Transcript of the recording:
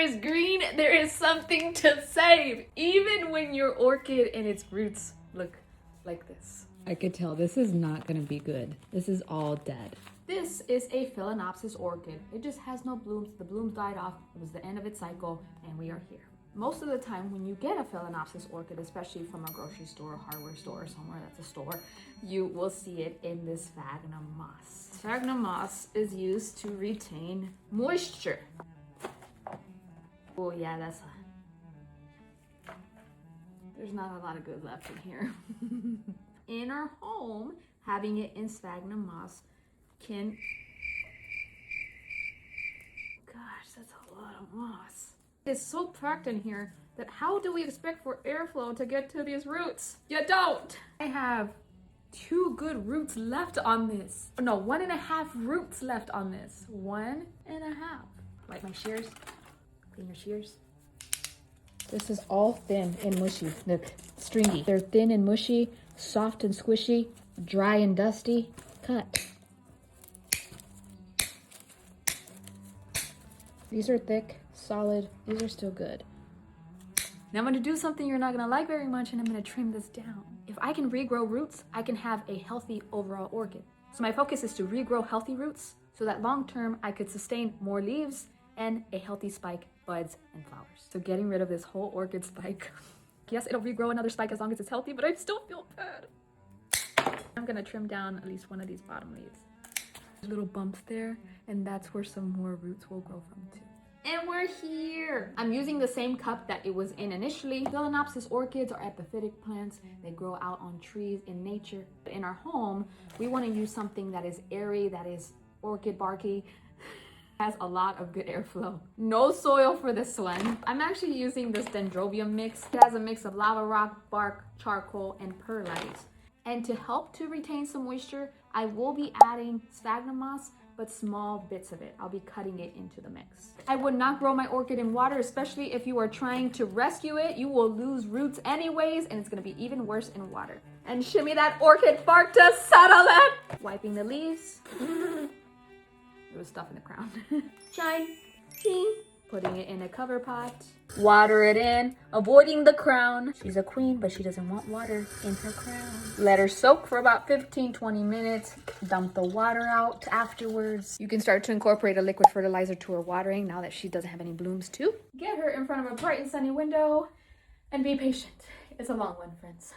is green, there is something to save. Even when your orchid and its roots look like this. I could tell this is not gonna be good. This is all dead. This is a Phalaenopsis orchid. It just has no blooms. The blooms died off. It was the end of its cycle, and we are here. Most of the time when you get a Phalaenopsis orchid, especially from a grocery store, hardware store, or somewhere that's a store, you will see it in this sphagnum moss. Sphagnum moss is used to retain moisture. Oh yeah, there's not a lot of good left in here. In our home, having it in sphagnum moss can... Gosh, that's a lot of moss. It's so packed in here that how do we expect for airflow to get to these roots? You don't! I have 2 good roots left on this. No, 1.5 roots left on this. 1.5. Wipe my shears. Clean your shears. This is all thin and mushy. Look, stringy. They're thin and mushy, soft and squishy, dry and dusty. Cut. These are thick, solid. These are still good. Now I'm gonna do something you're not gonna like very much, and I'm gonna trim this down. If I can regrow roots, I can have a healthy overall orchid. So my focus is to regrow healthy roots so that long term I could sustain more leaves and a healthy spike, buds, and flowers. So getting rid of this whole orchid spike. Yes, it'll regrow another spike as long as it's healthy, but I still feel bad. I'm gonna trim down at least one of these bottom leaves. There's little bumps there, and that's where some more roots will grow from too. And we're here. I'm using the same cup that it was in initially. Phalaenopsis orchids are epiphytic plants. They grow out on trees in nature. In our home, we want to use something that is airy, that is orchid barky, has a lot of good airflow. No soil for this one. I'm actually using this dendrobium mix. It has a mix of lava rock, bark, charcoal, and perlite. And to help to retain some moisture, I will be adding sphagnum moss, but small bits of it. I'll be cutting it into the mix. I would not grow my orchid in water, especially if you are trying to rescue it. You will lose roots anyways, and it's gonna be even worse in water. And shimmy that orchid bark to settle it. Wiping the leaves. There was stuff in the crown. Shine, ching. Putting it in a cover pot. Water it in, avoiding the crown. She's a queen, but she doesn't want water in her crown. Let her soak for about 15-20 minutes. Dump the water out afterwards. You can start to incorporate a liquid fertilizer to her watering now that she doesn't have any blooms too. Get her in front of a bright and sunny window and be patient. It's a long one, friends.